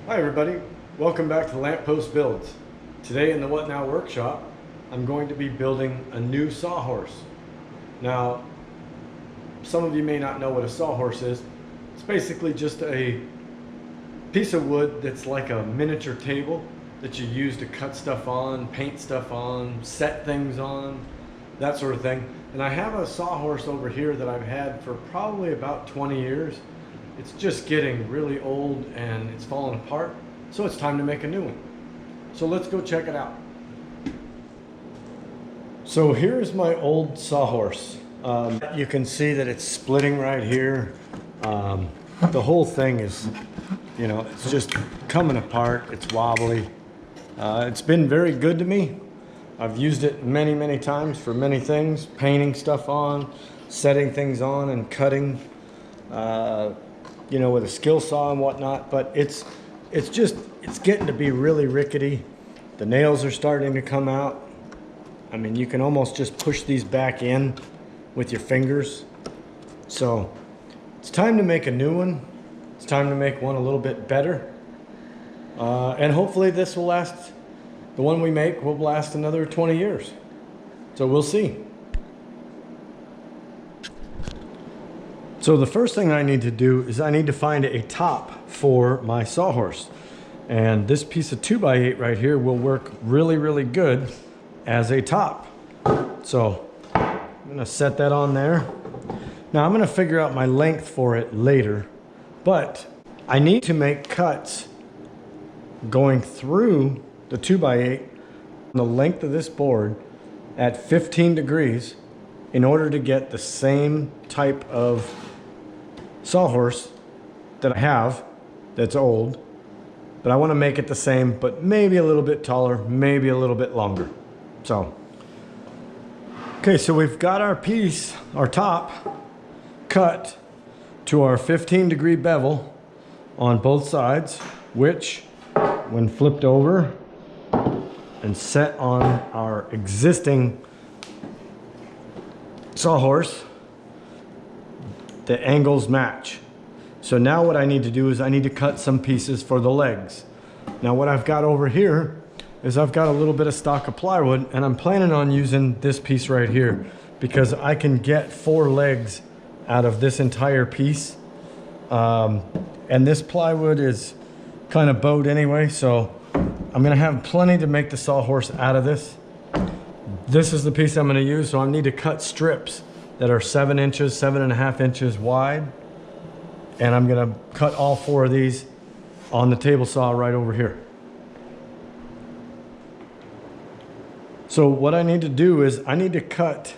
Hi everybody, welcome back to Lamppost Builds. Today in the What Now workshop, I'm going to be building a new sawhorse. Now, some of you may not know what a sawhorse is. It's basically just a piece of wood that's like a miniature table that you use to cut stuff on, paint stuff on, set things on, that sort of thing. And I have a sawhorse over here that I've had for probably about 20 years. It's just getting really old and it's falling apart, so it's time to make a new one. So let's go check it out. So here's my old sawhorse. You can see that it's splitting right here. The whole thing is, it's just coming apart. It's wobbly. It's been very good to me. I've used it many times for many things, painting stuff on, setting things on and cutting, with a skill saw and whatnot, but it's getting to be really rickety. The nails are starting to come out. I mean, you can almost just push these back in with your fingers. So it's time to make a new one. It's time to make one a little bit better. And hopefully this will last, the one we make will last another 20 years. So we'll see. So the first thing I need to do is I need to find a top for my sawhorse. And this piece of 2x8 right here will work really good as a top. So I'm gonna set that on there. Now I'm gonna figure out my length for it later, but I need to make cuts going through the 2x8 on the length of this board at 15 degrees in order to get the same type of sawhorse that I have that's old, but I want to make it the same, but maybe a little bit taller, maybe a little bit longer. So, okay, so we've got our piece, our top, cut to our 15-degree bevel on both sides, which, when flipped over and set on our existing sawhorse, the angles match. So now what I need to do is I need to cut some pieces for the legs. Now what I've got over here is I've got a little bit of stock of plywood, and I'm planning on using this piece right here because I can get 4 legs out of this entire piece. And this plywood is kind of bowed anyway, so I'm gonna have plenty to make the sawhorse out of this. This is the piece I'm gonna use, so I need to cut strips that are 7 inches, 7.5 inches wide. And I'm gonna cut all 4 of these on the table saw right over here. So what I need to do is I need to cut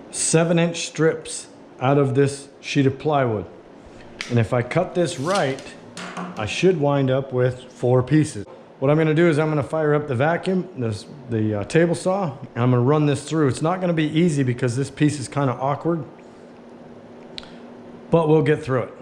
7-inch strips out of this sheet of plywood. And if I cut this right, I should wind up with 4 pieces. What I'm gonna do is I'm gonna fire up the vacuum, the table saw, and I'm gonna run this through. It's not gonna be easy because this piece is kind of awkward, but we'll get through it.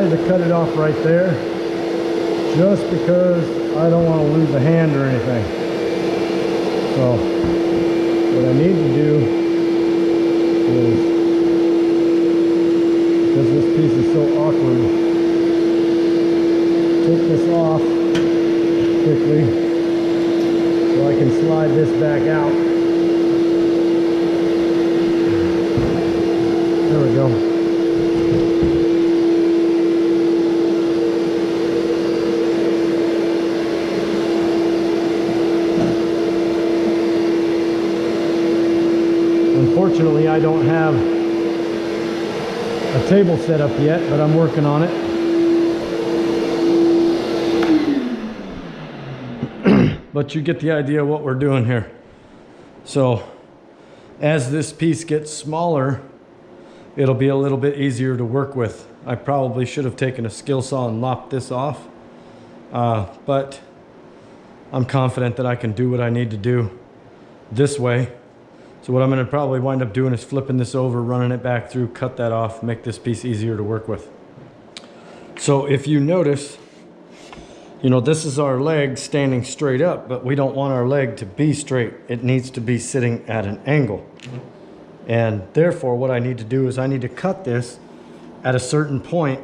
To cut it off right there just because I don't want to lose a hand or anything. So what I need to do is, because this piece is so awkward, take this off quickly so I can slide this back out. There we go. Unfortunately, I don't have a table set up yet, but I'm working on it. But you get the idea of what we're doing here. So as this piece gets smaller, it'll be a little bit easier to work with. I probably should have taken a skill saw and lopped this off, but I'm confident that I can do what I need to do this way. So what I'm going to probably wind up doing is flipping this over, running it back through, cut that off, make this piece easier to work with. So if you notice, you know, this is our leg standing straight up, but we don't want our leg to be straight. It needs to be sitting at an angle. And therefore, what I need to do is I need to cut this at a certain point,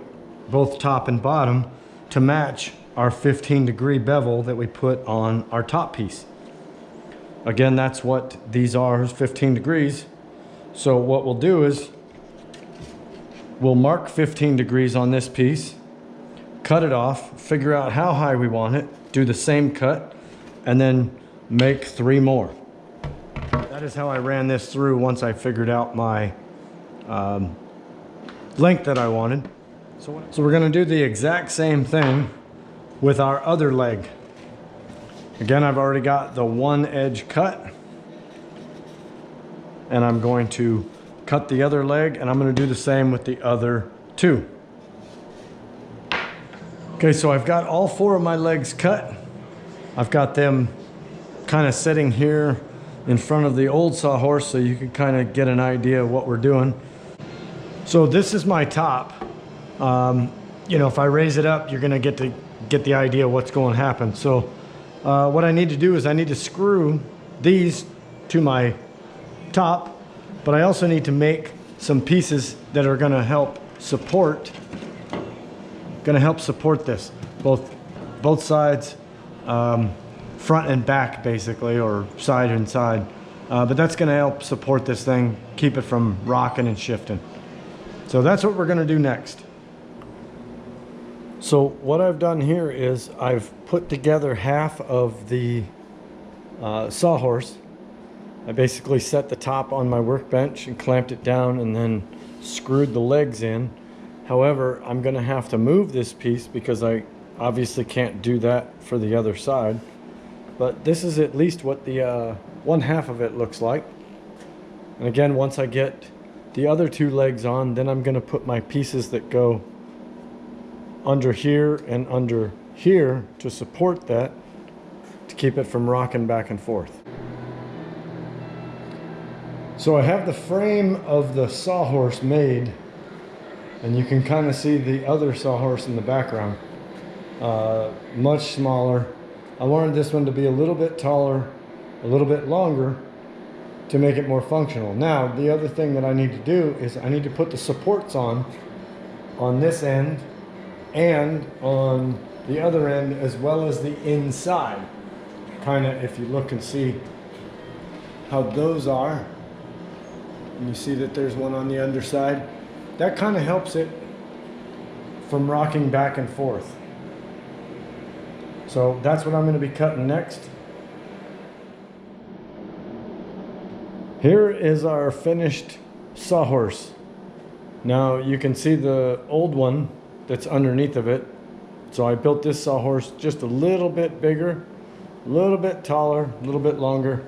both top and bottom, to match our 15-degree bevel that we put on our top piece. Again, that's what these are, is 15 degrees. So what we'll do is we'll mark 15 degrees on this piece, cut it off, figure out how high we want it, do the same cut, and then make 3 more. That is how I ran this through once I figured out my length that I wanted. So we're going to do the exact same thing with our other leg. Again, I've already got the one edge cut, and I'm going to cut the other leg, and I'm going to do the same with the other 2. Okay, so I've got all 4 of my legs cut. I've got them kind of sitting here in front of the old sawhorse so you can kind of get an idea of what we're doing. So this is my top. You know, if I raise it up, you're going to get the idea of what's going to happen. So what I need to do is I need to screw these to my top, but I also need to make some pieces that are going to help support this, both sides, front and back basically, or side and side. But that's going to help support this thing, keep it from rocking and shifting. So that's what we're going to do next. So what I've done here is I've put together half of the sawhorse. I basically set the top on my workbench and clamped it down and then screwed the legs in. However, I'm going to have to move this piece because I obviously can't do that for the other side. But this is at least what the one half of it looks like. And again, once I get the other 2 legs on, then I'm going to put my pieces that go under here and under here to support that, to keep it from rocking back and forth. So I have the frame of the sawhorse made, and you can kind of see the other sawhorse in the background. Much smaller. I wanted this one to be a little bit taller, a little bit longer, to make it more functional. Now, the other thing that I need to do is I need to put the supports on this end and on the other end, as well as the inside. Kind of, if you look and see how those are, and you see that there's one on the underside, that kind of helps it from rocking back and forth. So that's what I'm going to be cutting next. Here is our finished sawhorse. Now you can see the old one that's underneath of it. So I built this sawhorse just a little bit bigger, a little bit taller, a little bit longer.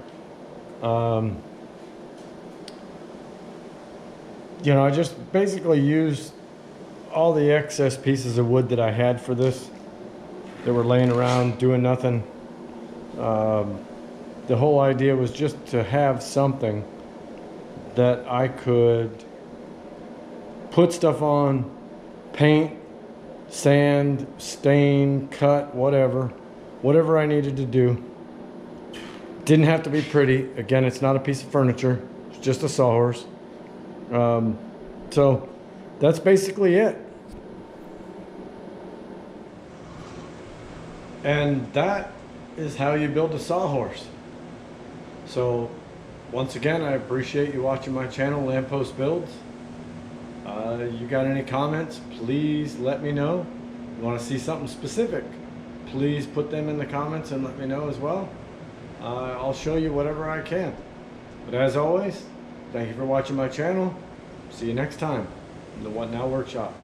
You know, I just basically used all the excess pieces of wood that I had for this that were laying around doing nothing. The whole idea was just to have something that I could put stuff on, paint, sand, stain, cut, whatever I needed to do. Didn't have to be pretty. Again, it's not a piece of furniture. It's just a sawhorse. So that's basically it. And that is how you build a sawhorse. So once again, I appreciate you watching my channel, Lamppost Builds. You got any comments, please let me know. You want to see something specific, please put them in the comments and let me know as well. I'll show you whatever I can. But as always, thank you for watching my channel. See you next time. the What Now workshop.